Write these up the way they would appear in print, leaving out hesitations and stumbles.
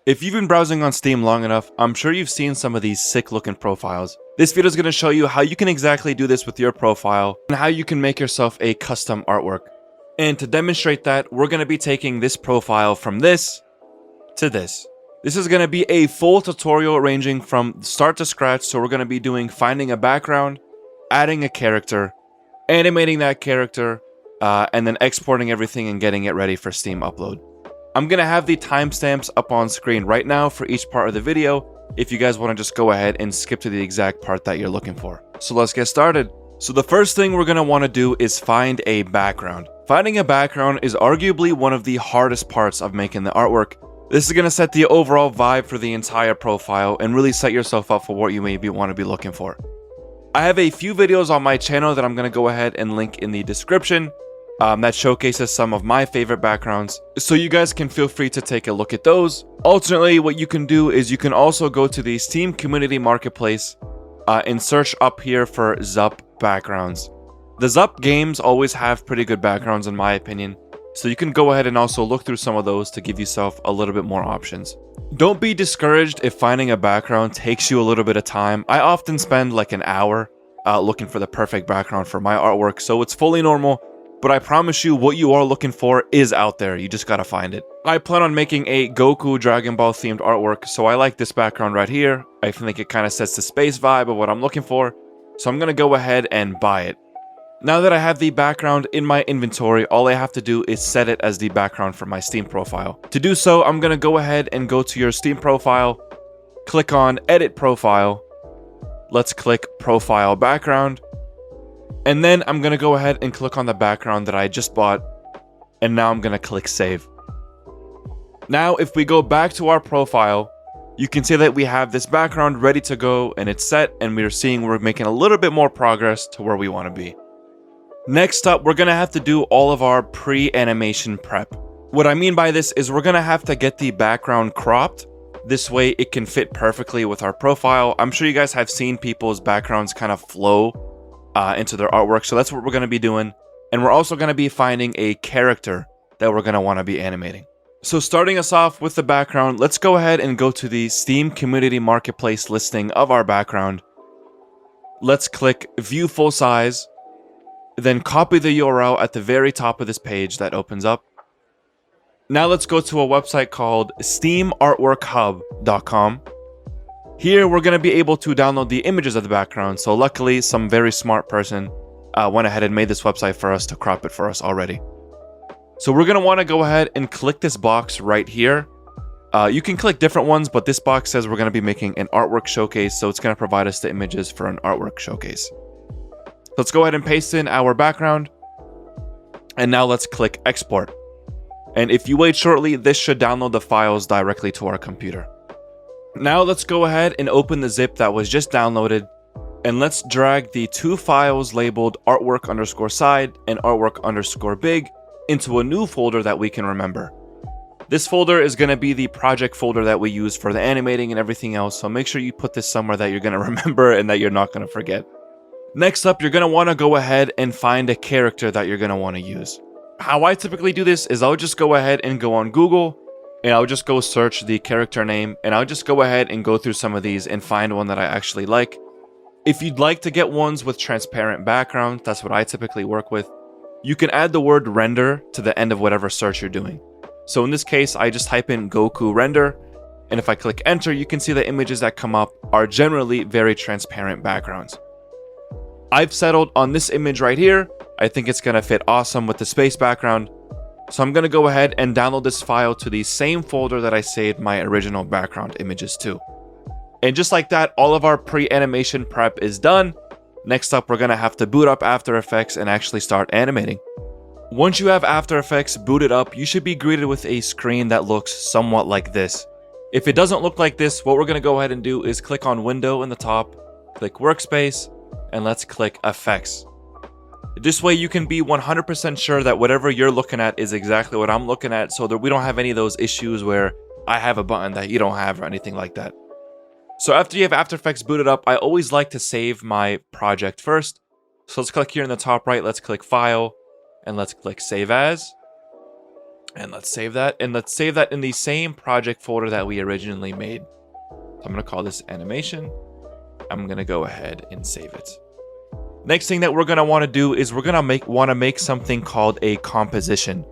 If you've been browsing on Steam long enough, I'm sure you've seen some of these sick looking profiles. This video is going to show you how you can exactly do this with your profile and how you can make yourself a custom artwork. And to demonstrate that, we're going to be taking this profile from this to this. This is going to be a full tutorial ranging from start to scratch, so we're going to be doing finding a background, adding a character, animating that character, and then exporting everything and getting it ready for Steam upload. I'm going to have the timestamps up on screen right now for each part of the video if you guys want to just go ahead and skip to the exact part that you're looking for. So let's get started. So the first thing we're going to want to do is find a background. Finding a background is arguably one of the hardest parts of making the artwork. This is going to set the overall vibe for the entire profile and really set yourself up for what you maybe want to be looking for. I have a few videos on my channel that I'm going to go ahead and link in the description that showcases some of my favorite backgrounds, so you guys can feel free to take a look at those. Alternately, what you can do is you can also go to the Steam Community Marketplace and search up here for Zup backgrounds. The Zup games always have pretty good backgrounds in my opinion, so you can go ahead and also look through some of those to give yourself a little bit more options. Don't be discouraged if finding a background takes you a little bit of time. I often spend like an hour looking for the perfect background for my artwork, so it's fully normal. But I promise you, what you are looking for is out there. You just gotta find it. I plan on making a Goku Dragon Ball themed artwork, so I like this background right here. I think it kind of sets the space vibe of what I'm looking for, so I'm gonna go ahead and buy it. Now that I have the background in my inventory, all I have to do is set it as the background for my Steam profile. To do so, I'm gonna go ahead and go to your Steam profile, click on Edit Profile. Let's click Profile Background. And then I'm going to go ahead and click on the background that I just bought. And now I'm going to click Save. Now, if we go back to our profile, you can see that we have this background ready to go and it's set, and we're seeing we're making a little bit more progress to where we want to be. Next up, we're going to have to do all of our pre-animation prep. What I mean by this is we're going to have to get the background cropped. This way it can fit perfectly with our profile. I'm sure you guys have seen people's backgrounds kind of flow into their artwork, so that's what we're going to be doing. And we're also going to be finding a character that we're going to want to be animating. So starting us off with the background, let's go ahead and go to the Steam Community Marketplace listing of our background. Let's click View Full Size, then copy the URL at the very top of this page that opens up. Now let's go to a website called steamartworkhub.com. Here, we're going to be able to download the images of the background, so luckily, some very smart person went ahead and made this website for us to crop it for us already. So we're going to want to go ahead and click this box right here. You can click different ones, but this box says we're going to be making an artwork showcase, so it's going to provide us the images for an artwork showcase. Let's go ahead and paste in our background, and now let's click Export. And if you wait shortly, this should download the files directly to our computer. Now let's go ahead and open the zip that was just downloaded, and let's drag the two files labeled artwork_side and artwork_big into a new folder that we can remember. This folder is going to be the project folder that we use for the animating and everything else, so make sure you put this somewhere that you're going to remember and that you're not going to forget. Next up, you're going to want to go ahead and find a character that you're going to want to use. How I typically do this is I'll just go ahead and go on Google, and I'll just go search the character name, and I'll just go ahead and go through some of these and find one that I actually like. If you'd like to get ones with transparent background, that's what I typically work with. You can add the word render to the end of whatever search you're doing. So in this case, I just type in Goku render, and if I click enter, you can see the images that come up are generally very transparent backgrounds. I've settled on this image right here. I think it's going to fit awesome with the space background. So I'm going to go ahead and download this file to the same folder that I saved my original background images to. And just like that, all of our pre-animation prep is done. Next up, we're going to have to boot up After Effects and actually start animating. Once you have After Effects booted up, you should be greeted with a screen that looks somewhat like this. If it doesn't look like this, what we're going to go ahead and do is click on Window in the top, click Workspace, and let's click Effects. This way you can be 100% sure that whatever you're looking at is exactly what I'm looking at, so that we don't have any of those issues where I have a button that you don't have or anything like that. So after you have After Effects booted up, I always like to save my project first. So let's click here in the top right, let's click File, and let's click Save As. And let's save that. And let's save that in the same project folder that we originally made. So I'm going to call this animation. I'm going to go ahead and save it. Next thing that we're going to want to do is we're going to want to make something called a composition.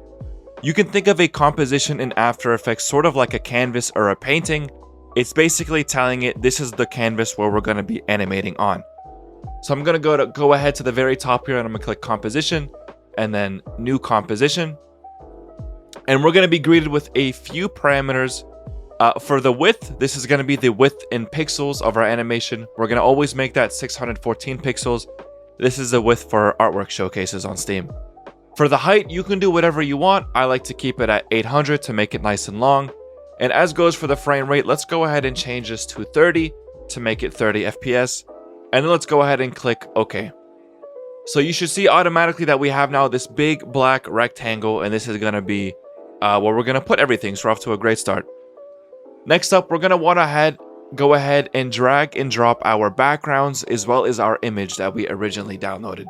You can think of a composition in After Effects sort of like a canvas or a painting. It's basically telling it this is the canvas where we're going to be animating on. So I'm going to go ahead to the very top here and I'm going to click composition and then new composition. And we're going to be greeted with a few parameters. For the width, this is going to be the width in pixels of our animation. We're going to always make that 614 pixels. This is the width for artwork showcases on Steam. For the height, you can do whatever you want. I like to keep it at 800 to make it nice and long. And as goes for the frame rate, let's go ahead and change this to 30 to make it 30 FPS. And then let's go ahead and click OK. So you should see automatically that we have now this big black rectangle, and this is going to be where we're going to put everything. So we're off to a great start. Next up, we're going to want to go ahead and drag and drop our backgrounds as well as our image that we originally downloaded.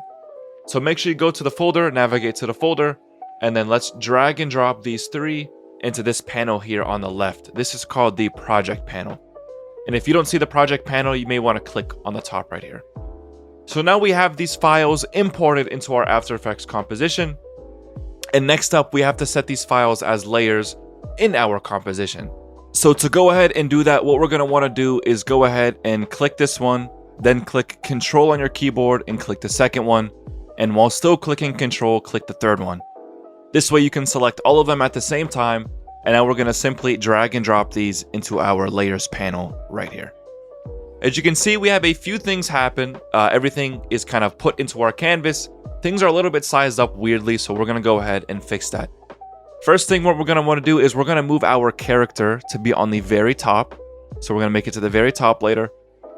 So make sure you go to the folder, navigate to the folder, and then let's drag and drop these three into this panel here on the left. This is called the project panel. And if you don't see the project panel, you may want to click on the top right here. So now we have these files imported into our After Effects composition. And next up, we have to set these files as layers in our composition. So to go ahead and do that, what we're going to want to do is go ahead and click this one, then click Control on your keyboard and click the second one. And while still clicking Control, click the third one. This way you can select all of them at the same time. And now we're going to simply drag and drop these into our layers panel right here. As you can see, we have a few things happen. Everything is kind of put into our canvas. Things are a little bit sized up weirdly, so we're going to go ahead and fix that. First thing what we're going to want to do is we're going to move our character to be on the very top. So we're going to make it to the very top later.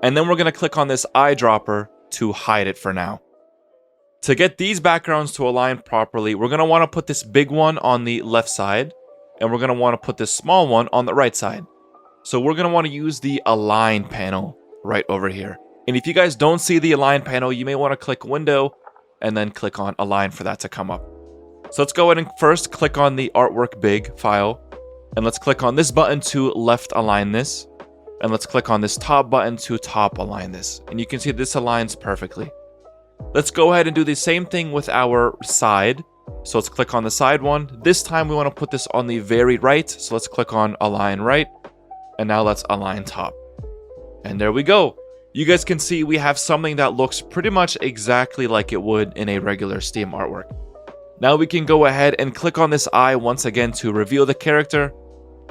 And then we're going to click on this eyedropper to hide it for now. To get these backgrounds to align properly, we're going to want to put this big one on the left side. And we're going to want to put this small one on the right side. So we're going to want to use the Align panel right over here. And if you guys don't see the Align panel, you may want to click Window and then click on Align for that to come up. So let's go ahead and first click on the Artwork Big file. And let's click on this button to left align this. And let's click on this top button to top align this. And you can see this aligns perfectly. Let's go ahead and do the same thing with our side. So let's click on the side one. This time we want to put this on the very right. So let's click on Align Right. And now let's align top. And there we go. You guys can see we have something that looks pretty much exactly like it would in a regular Steam artwork. Now we can go ahead and click on this eye once again to reveal the character.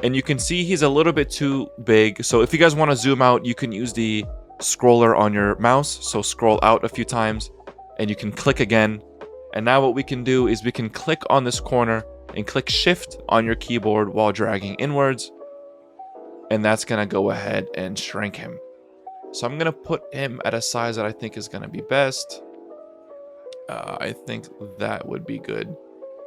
And you can see he's a little bit too big. So if you guys want to zoom out, you can use the scroller on your mouse. So scroll out a few times and you can click again. And now what we can do is we can click on this corner and click Shift on your keyboard while dragging inwards. And that's going to go ahead and shrink him. So I'm going to put him at a size that I think is going to be best. I think that would be good.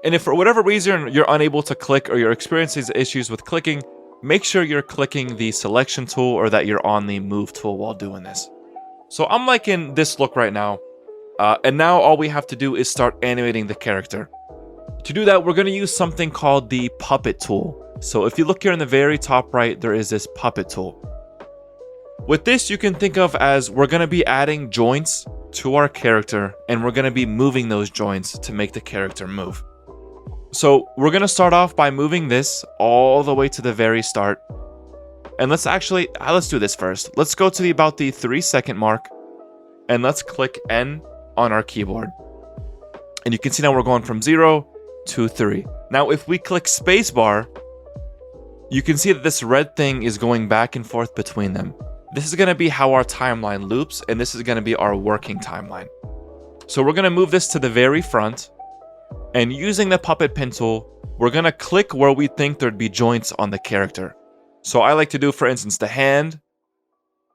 And if for whatever reason you're unable to click or you're experiencing issues with clicking, make sure you're clicking the selection tool or that you're on the move tool while doing this. So I'm liking this look right now. And now all we have to do is start animating the character. To do that, we're going to use something called the puppet tool. So if you look here in the very top right, there is this puppet tool. With this, you can think of as we're going to be adding joints to our character and we're going to be moving those joints to make the character move. So we're going to start off by moving this all the way to the very start. And let's do this first. Let's go to about the 3-second mark and let's click N on our keyboard. And you can see now we're going from 0 to 3. Now, if we click spacebar, you can see that this red thing is going back and forth between them. This is going to be how our timeline loops, and this is going to be our working timeline. So we're going to move this to the very front, and using the puppet pin tool, we're going to click where we think there'd be joints on the character. So I like to do, for instance, the hand,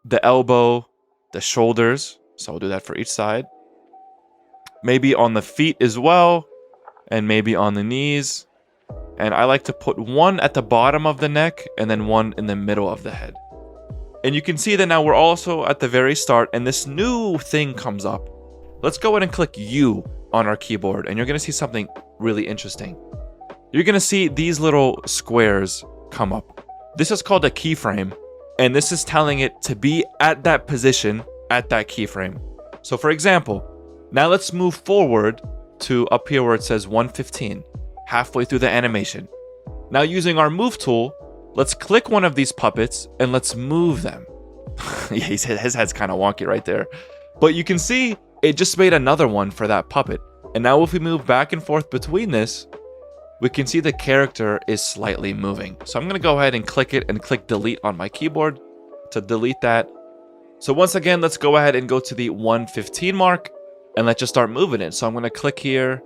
the elbow, the shoulders. So I'll do that for each side. Maybe on the feet as well, and maybe on the knees. And I like to put one at the bottom of the neck and then one in the middle of the head. And you can see that now we're also at the very start and this new thing comes up. Let's go ahead and click U on our keyboard and you're going to see something really interesting. you're gonna see these little squares come up. This is called a keyframe, and this is telling it to be at that position at that keyframe. So for example, now let's move forward to up here where it says 115, halfway through the animation. Now using our move tool, let's click one of these puppets and let's move them. Yeah, his head's kind of wonky right there. But you can see it just made another one for that puppet. And now if we move back and forth between this, we can see the character is slightly moving. So I'm gonna go ahead and click it and click delete on my keyboard to delete that. So once again, let's go ahead and go to the 115 mark and let's just start moving it. So I'm gonna click here.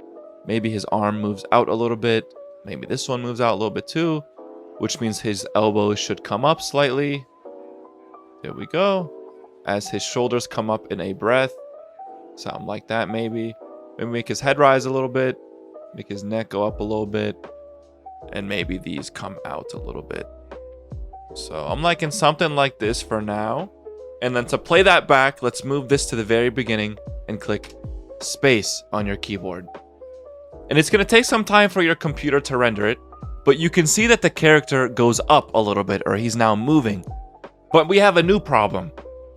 Maybe his arm moves out a little bit. Maybe this one moves out a little bit too, which means his elbows should come up slightly. There we go. As his shoulders come up in a breath. Something like that maybe. Maybe make his head rise a little bit. Make his neck go up a little bit. And maybe these come out a little bit. So I'm liking something like this for now. And then to play that back, let's move this to the very beginning and click space on your keyboard. And it's going to take some time for your computer to render it, but you can see that the character goes up a little bit, or he's now moving. But we have a new problem.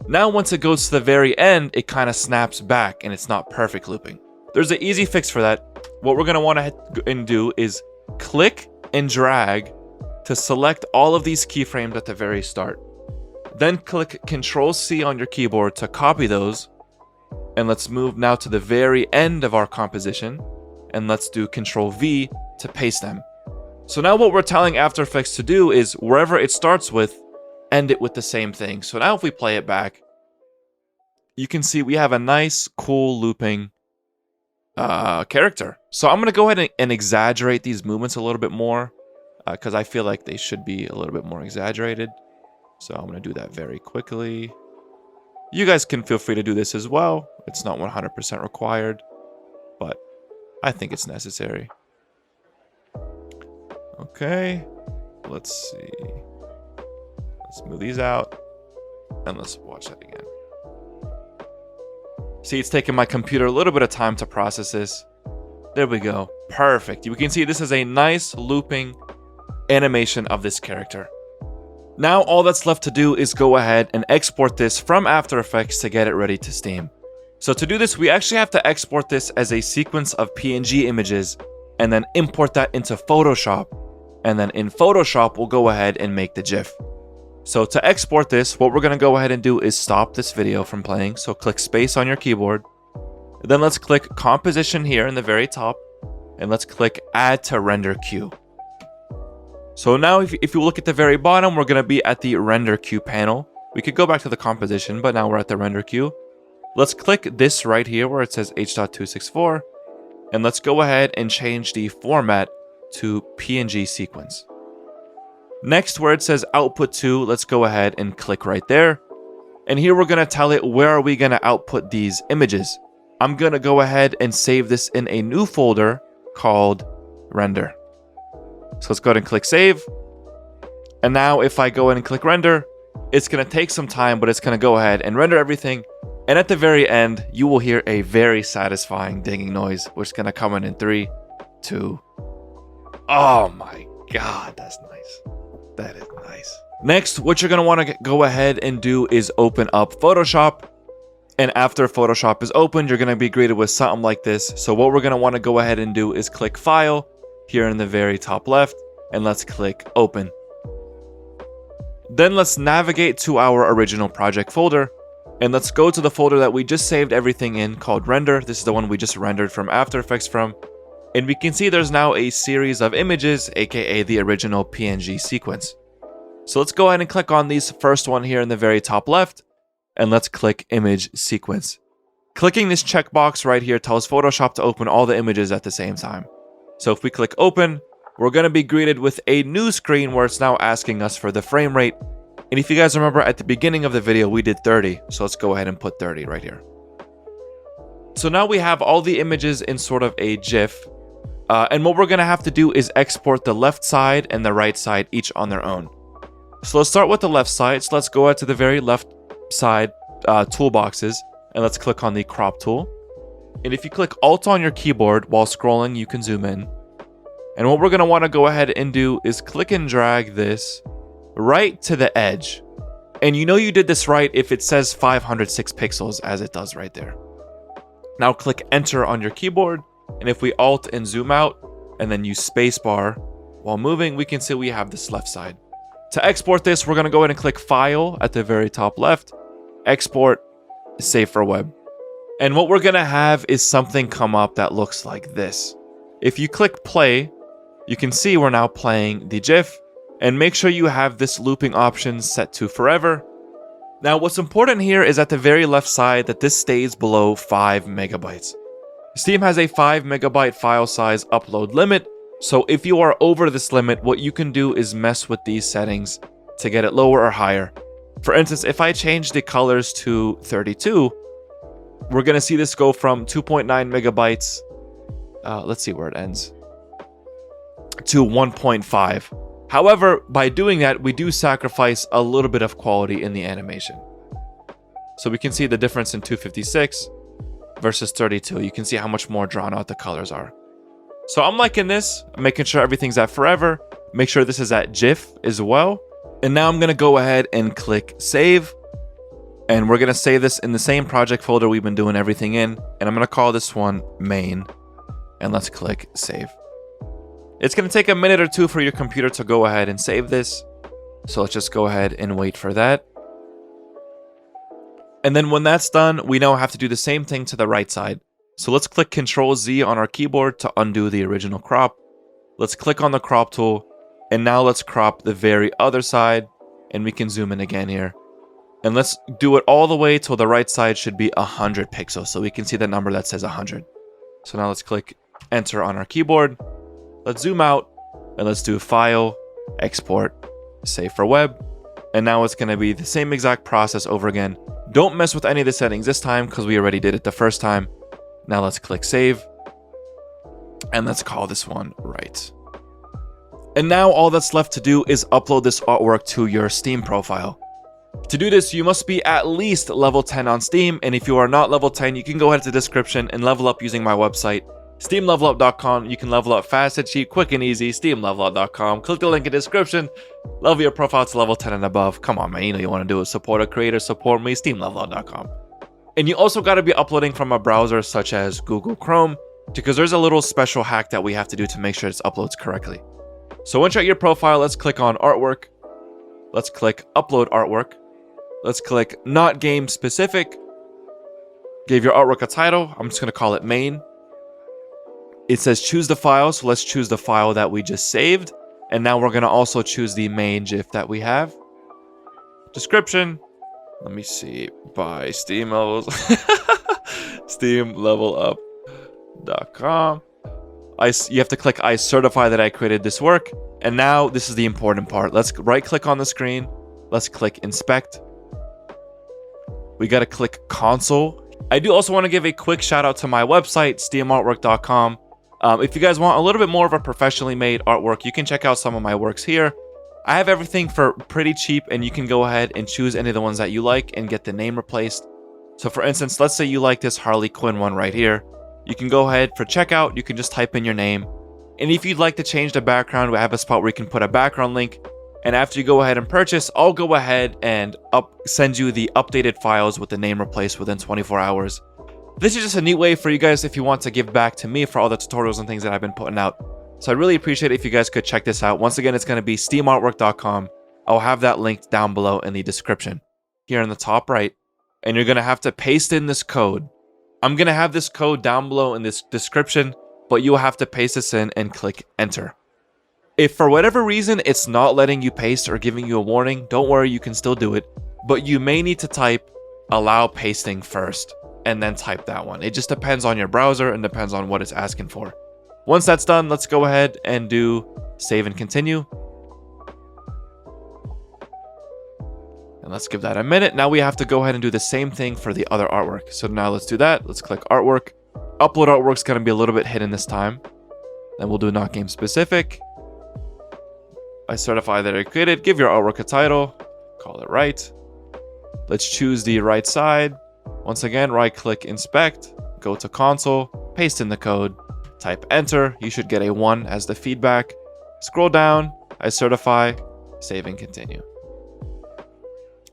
Now once it goes to the very end, it kind of snaps back and it's not perfect looping. There's an easy fix for that. What we're going to want to do is click and drag to select all of these keyframes at the very start. Then click Ctrl-C on your keyboard to copy those. And let's move now to the very end of our composition. And let's do Ctrl-V to paste them. So now what we're telling After Effects to do is wherever it starts with, end it with the same thing. So now if we play it back, you can see we have a nice, cool looping character. So I'm going to go ahead and exaggerate these movements a little bit more because I feel like they should be a little bit more exaggerated. So I'm going to do that very quickly. You guys can feel free to do this as well. It's not 100% required, but I think it's necessary. Okay, let's see. Let's move these out and let's watch that again. See, it's taking my computer a little bit of time to process this. There we go. Perfect. You can see this is a nice looping animation of this character. Now all that's left to do is go ahead and export this from After Effects to get it ready to Steam. So to do this, we actually have to export this as a sequence of PNG images and then import that into Photoshop. And then in Photoshop, we'll go ahead and make the GIF. So to export this, what we're going to go ahead and do is stop this video from playing. So click space on your keyboard. Then let's click composition here in the very top. And let's click add to render queue. So now if you look at the very bottom, we're going to be at the render queue panel. We could go back to the composition, but now we're at the render queue. Let's click this right here where it says H.264. And let's go ahead and change the format to PNG sequence. Next, where it says output to, let's go ahead and click right there. And here we're going to tell it where are we going to output these images. I'm going to go ahead and save this in a new folder called render. So let's go ahead and click save. And now if I go ahead and click render, it's going to take some time, but it's going to go ahead and render everything. And at the very end, you will hear a very satisfying dinging noise, which is going to come in 3, 2. Oh my God, that's nice. That is nice. Next, what you're going to want to go ahead and do is open up Photoshop. And after Photoshop is opened, you're going to be greeted with something like this. So what we're going to want to go ahead and do is click File here in the very top left, and let's click Open. Then let's navigate to our original project folder, and let's go to the folder that we just saved everything in called Render. This is the one we just rendered from After Effects from. And we can see there's now a series of images, aka the original PNG sequence. So let's go ahead and click on this first one here in the very top left, and let's click Image Sequence. Clicking this checkbox right here tells Photoshop to open all the images at the same time. So if we click Open, we're going to be greeted with a new screen where it's now asking us for the frame rate. And if you guys remember at the beginning of the video, we did 30. So let's go ahead and put 30 right here. So now we have all the images in sort of a GIF. And what we're going to have to do is export the left side and the right side each on their own. So let's start with the left side. So let's go out to the very left side toolboxes and let's click on the crop tool. And if you click Alt on your keyboard while scrolling, you can zoom in. And what we're going to want to go ahead and do is click and drag this right to the edge. And you know you did this right if it says 506 pixels as it does right there. Now click enter on your keyboard. And if we alt and zoom out and then use spacebar while moving, we can see we have this left side. To export this, we're going to go ahead and click file at the very top left, export, save for web. And what we're going to have is something come up that looks like this. If you click play, you can see we're now playing the GIF, and make sure you have this looping option set to forever. Now, what's important here is at the very left side that this stays below 5 megabytes. Steam has a 5 megabyte file size upload limit, so if you are over this limit, what you can do is mess with these settings to get it lower or higher. For instance, if I change the colors to 32, we're going to see this go from 2.9 megabytes, let's see where it ends, to 1.5. However, by doing that, we do sacrifice a little bit of quality in the animation. So we can see the difference in 256 versus 32. You can see how much more drawn out the colors are. So I'm liking this, making sure everything's at forever. Make sure this is at GIF as well. And now I'm going to go ahead and click save. And we're going to save this in the same project folder we've been doing everything in. And I'm going to call this one main. And let's click save. It's going to take a minute or two for your computer to go ahead and save this. So let's just go ahead and wait for that. And then when that's done, we now have to do the same thing to the right side. So let's click Ctrl Z on our keyboard to undo the original crop. Let's click on the crop tool. And now let's crop the very other side. And we can zoom in again here. And let's do it all the way till the right side should be 100 pixels. So we can see the number that says 100. So now let's click enter on our keyboard. Let's zoom out and let's do file, export, save for web. And now it's going to be the same exact process over again. Don't mess with any of the settings this time because we already did it the first time. Now let's click save. And let's call this one right. And now all that's left to do is upload this artwork to your Steam profile. To do this, you must be at least level 10 on Steam. And if you are not level 10, you can go ahead to the description and level up using my website. SteamLevelUp.com. You can level up fast and cheap, quick and easy. SteamLevelUp.com. Click the link in the description. Level your profile to level 10 and above. Come on, man. You know you want to do it. Support a creator. Support me. SteamLevelUp.com. And you also got to be uploading from a browser such as Google Chrome, because there's a little special hack that we have to do to make sure it uploads correctly. So once you're at your profile, let's click on artwork. Let's click upload artwork. Let's click not game specific. Give your artwork a title. I'm just going to call it main. It says choose the file, so let's choose the file that we just saved. And now we're going to also choose the main GIF that we have. Description. Let me see. By Steam levels. SteamLevelUp.com. You have to click I certify that I created this work. And now this is the important part. Let's right click on the screen. Let's click inspect. We got to click console. I do also want to give a quick shout out to my website, steamartwork.com. If you guys want a little bit more of a professionally made artwork, you can check out some of my works here. I have everything for pretty cheap, and you can go ahead and choose any of the ones that you like and get the name replaced. So for instance, let's say you like this Harley Quinn one right here. You can go ahead for checkout, you can just type in your name. And if you'd like to change the background, we have a spot where you can put a background link. And after you go ahead and purchase, I'll go ahead and send you the updated files with the name replaced within 24 hours. This is just a neat way for you guys if you want to give back to me for all the tutorials and things that I've been putting out. So I really appreciate it if you guys could check this out. Once again, it's going to be steamartwork.com. I'll have that linked down below in the description here in the top right. And you're going to have to paste in this code. I'm going to have this code down below in this description, but you'll have to paste this in and click enter. If for whatever reason it's not letting you paste or giving you a warning, don't worry, you can still do it. But you may need to type allow pasting first and then type that one. It just depends on your browser and depends on what it's asking for. Once that's done, let's go ahead and do save and continue. And let's give that a minute. Now we have to go ahead and do the same thing for the other artwork. So now let's do that. Let's click artwork. Upload artwork's going to be a little bit hidden this time. Then we'll do not game specific. I certify that I created. Give your artwork a title. Call it right. Let's choose the right side. Once again, right click inspect. Go to console. Paste in the code. type enter. You should get a 1 as the feedback. Scroll down, I certify, save and continue.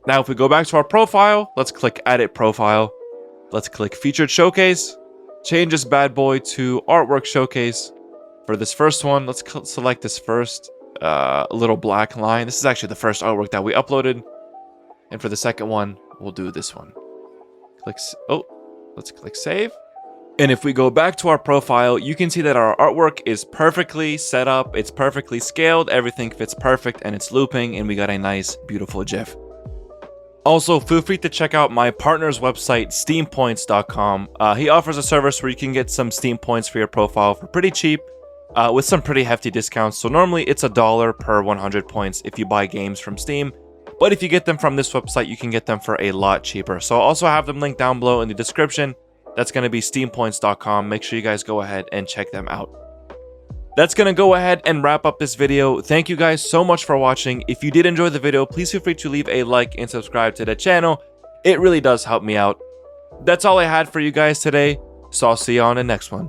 Now, if we go back to our profile, let's click Edit Profile. Let's click Featured Showcase. Change this bad boy to Artwork Showcase. For this first one, let's select this first little black line. This is actually the first artwork that we uploaded. And for the second one, we'll do this one. Let's click Save. And if we go back to our profile, you can see that our artwork is perfectly set up. It's perfectly scaled. Everything fits perfect and it's looping. And we got a nice, beautiful GIF. Also, feel free to check out my partner's website, steampoints.com. He offers a service where you can get some Steam points for your profile for pretty cheap, with some pretty hefty discounts. So normally it's $1 per 100 points if you buy games from Steam. But if you get them from this website, you can get them for a lot cheaper. So I'll also have them linked down below in the description. That's going to be steampoints.com. Make sure you guys go ahead and check them out. That's going to go ahead and wrap up this video. Thank you guys so much for watching. If you did enjoy the video, please feel free to leave a like and subscribe to the channel. It really does help me out. That's all I had for you guys today, so I'll see you on the next one.